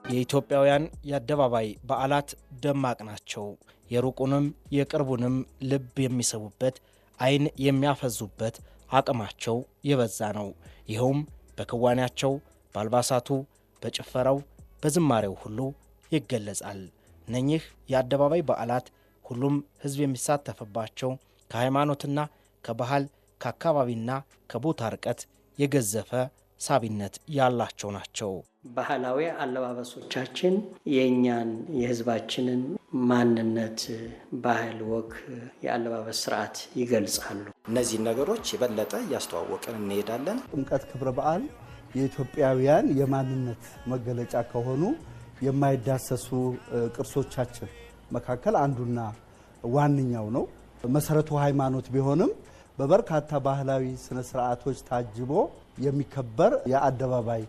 የኢትዮጵያውያን የአደባባይ በዓላት ደማቅ ናቸው። የሩቁንም የቅርቡንም ልብ የሚስቡበት አይን የሚያፈዙበት አቅማቸው የበዛ ነው። ይኸውም በክዋኔያቸው፣ በአልባሳቱ፣ በጭፈራው፣ በዝማሬው ሁሉ ይገለጻል። እነኚህ የአደባባይ በዓላት ሁሉም ሕዝብ የሚሳተፍባቸው ከሃይማኖትና ከባህል ከአካባቢና ከቦታ ርቀት የገዘፈ ሳቢነት ያላቸው ናቸው። ባህላዊ አለባበሶቻችን የእኛን የሕዝባችንን ማንነት፣ ባህል፣ ወግ፣ የአለባበስ ስርዓት ይገልጻሉ። እነዚህ ነገሮች የበለጠ እያስተዋወቅን እንሄዳለን። ጥምቀት ክብረ በዓል የኢትዮጵያውያን የማንነት መገለጫ ከሆኑ የማይዳሰሱ ቅርሶቻችን መካከል አንዱና ዋነኛው ነው። መሰረቱ ሃይማኖት ቢሆንም በበርካታ ባህላዊ ስነ ስርዓቶች ታጅቦ የሚከበር የአደባባይ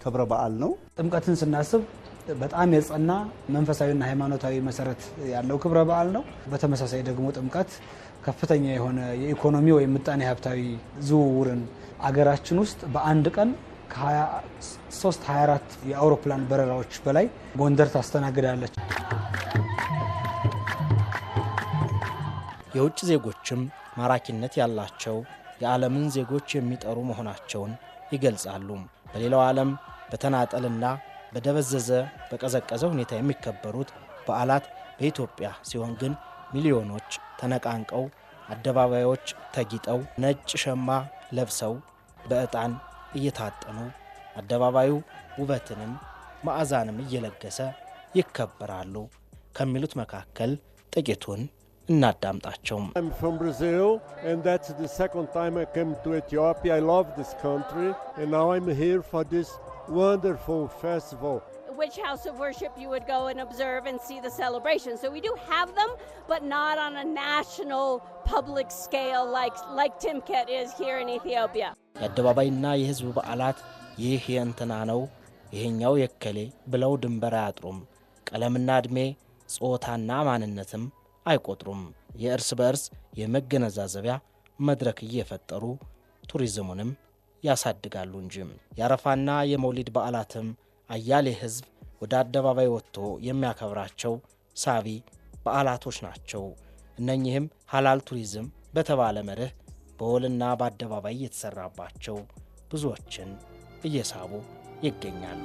ክብረ በዓል ነው። ጥምቀትን ስናስብ በጣም የጸና መንፈሳዊና ሃይማኖታዊ መሰረት ያለው ክብረ በዓል ነው። በተመሳሳይ ደግሞ ጥምቀት ከፍተኛ የሆነ የኢኮኖሚ ወይም ምጣኔ ሀብታዊ ዝውውርን አገራችን ውስጥ በአንድ ቀን ከ23-24 የአውሮፕላን በረራዎች በላይ ጎንደር ታስተናግዳለች። የውጭ ዜጎችም ማራኪነት ያላቸው የዓለምን ዜጎች የሚጠሩ መሆናቸውን ይገልጻሉ። በሌላው ዓለም በተናጠልና በደበዘዘ በቀዘቀዘ ሁኔታ የሚከበሩት በዓላት በኢትዮጵያ ሲሆን ግን ሚሊዮኖች ተነቃንቀው አደባባዮች ተጊጠው ነጭ ሸማ ለብሰው በዕጣን እየታጠኑ አደባባዩ ውበትንም መዓዛንም እየለገሰ ይከበራሉ ከሚሉት መካከል ጥቂቱን እናዳምጣቸው። I'm from Brazil and that's the second time I came to Ethiopia. I love this country and now I'm here for this wonderful festival. Which house of worship you would go and observe and see the celebration. So we do have them, but not on a national public scale like Timket is here in Ethiopia. የአደባባይና የሕዝብ በዓላት ይህ የእንትና ነው ይሄኛው የከሌ ብለው ድንበር አያጥሩም። ቀለምና ዕድሜ ጾታና ማንነትም አይቆጥሩም። የእርስ በእርስ የመገነዛዘቢያ መድረክ እየፈጠሩ ቱሪዝሙንም ያሳድጋሉ እንጂ። የአረፋና የመውሊድ በዓላትም አያሌ ሕዝብ ወደ አደባባይ ወጥቶ የሚያከብራቸው ሳቢ በዓላቶች ናቸው። እነኚህም ሐላል ቱሪዝም በተባለ መርህ በወልና በአደባባይ የተሰራባቸው ብዙዎችን እየሳቡ ይገኛሉ።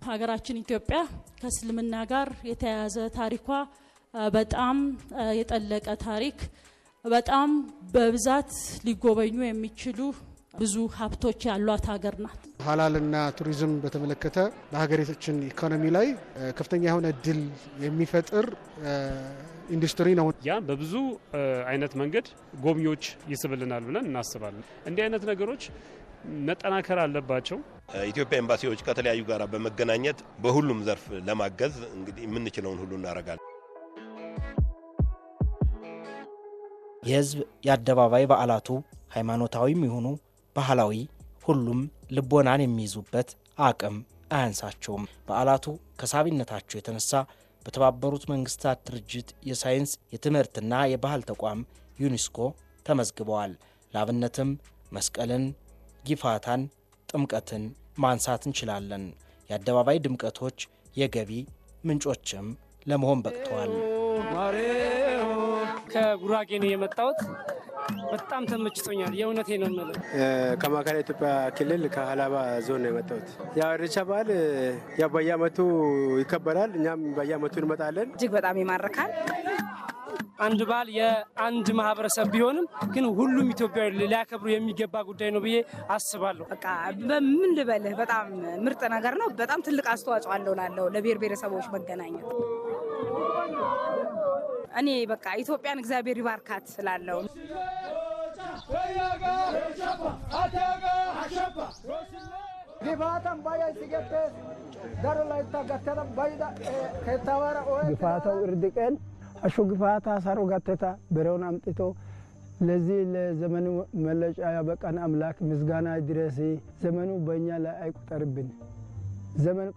ሀገራችን ኢትዮጵያ ከእስልምና ጋር የተያያዘ ታሪኳ በጣም የጠለቀ ታሪክ፣ በጣም በብዛት ሊጎበኙ የሚችሉ ብዙ ሀብቶች ያሏት ሀገር ናት። ሐላልና ቱሪዝም በተመለከተ በሀገራችን ኢኮኖሚ ላይ ከፍተኛ የሆነ እድል የሚፈጥር ኢንዱስትሪ ነው። ያ በብዙ አይነት መንገድ ጎብኚዎች ይስብልናል ብለን እናስባለን። እንዲህ አይነት ነገሮች መጠናከር አለባቸው። ኢትዮጵያ ኤምባሲዎች ከተለያዩ ጋር በመገናኘት በሁሉም ዘርፍ ለማገዝ እንግዲህ የምንችለውን ሁሉ እናደርጋለን። የሕዝብ የአደባባይ በዓላቱ ሃይማኖታዊም ይሁኑ ባህላዊ ሁሉም ልቦናን የሚይዙበት አቅም አያንሳቸውም። በዓላቱ ከሳቢነታቸው የተነሳ በተባበሩት መንግስታት ድርጅት የሳይንስ የትምህርትና የባህል ተቋም ዩኔስኮ ተመዝግበዋል። ለአብነትም መስቀልን፣ ጊፋታን፣ ጥምቀትን ማንሳት እንችላለን። የአደባባይ ድምቀቶች የገቢ ምንጮችም ለመሆን በቅተዋል። ከጉራጌ ነው የመጣሁት። በጣም ተመችቶኛል። የእውነቴ ነው የምልህ። ከማዕከላዊ ኢትዮጵያ ክልል ከሀላባ ዞን ነው የመጣሁት። ያው ኢሬቻ በዓል በየዓመቱ ይከበራል። እኛም በየዓመቱ እንመጣለን። እጅግ በጣም ይማርካል። አንድ በዓል የአንድ ማህበረሰብ ቢሆንም ግን ሁሉም ኢትዮጵያዊ ሊያከብሩ የሚገባ ጉዳይ ነው ብዬ አስባለሁ። በቃ በምን ልበልህ፣ በጣም ምርጥ ነገር ነው። በጣም ትልቅ አስተዋጽኦ አለው ላለው ለብሔር ብሔረሰቦች መገናኘት። እኔ በቃ ኢትዮጵያን እግዚአብሔር ይባርካት ስላለው ግፋታው እርድቀን አሹ ግፋታ ሳሮ ጋተታ በረውን አምጥቶ ለዚህ ለዘመኑ መለጫ ያበቃን አምላክ ምስጋና ይድረስ። ዘመኑ በእኛ ላይ አይቆጠርብን፣ ዘመን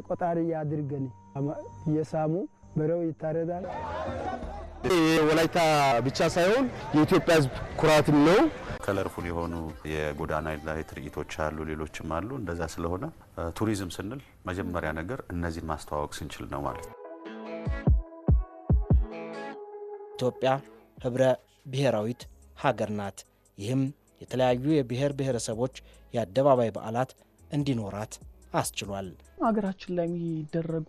ቆጣሪ ያድርገን። የሳሙ በረው ይታረዳል። ወላይታ ብቻ ሳይሆን የኢትዮጵያ ሕዝብ ኩራትም ነው። ከለርፉል የሆኑ የጎዳና ላይ ትርኢቶች አሉ፣ ሌሎችም አሉ። እንደዛ ስለሆነ ቱሪዝም ስንል መጀመሪያ ነገር እነዚህን ማስተዋወቅ ስንችል ነው ማለት ነው። ኢትዮጵያ ህብረ ብሔራዊት ሀገር ናት። ይህም የተለያዩ የብሔር ብሔረሰቦች የአደባባይ በዓላት እንዲኖራት አስችሏል። ሀገራችን ላይ የሚደረጉ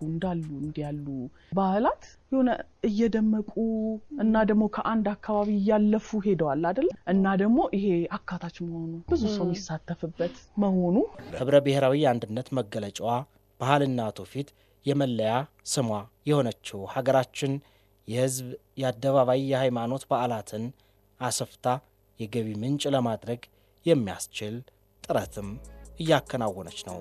እንዲያሉ ባህላት የሆነ እየደመቁ እና ደግሞ ከአንድ አካባቢ እያለፉ ሄደዋል አይደል? እና ደግሞ ይሄ አካታች መሆኑ ብዙ ሰው የሚሳተፍበት መሆኑ ህብረ ብሔራዊ አንድነት መገለጫዋ ባህልና ትውፊት የመለያ ስሟ የሆነችው ሀገራችን የህዝብ የአደባባይ የሃይማኖት በዓላትን አስፍታ የገቢ ምንጭ ለማድረግ የሚያስችል ጥረትም እያከናወነች ነው።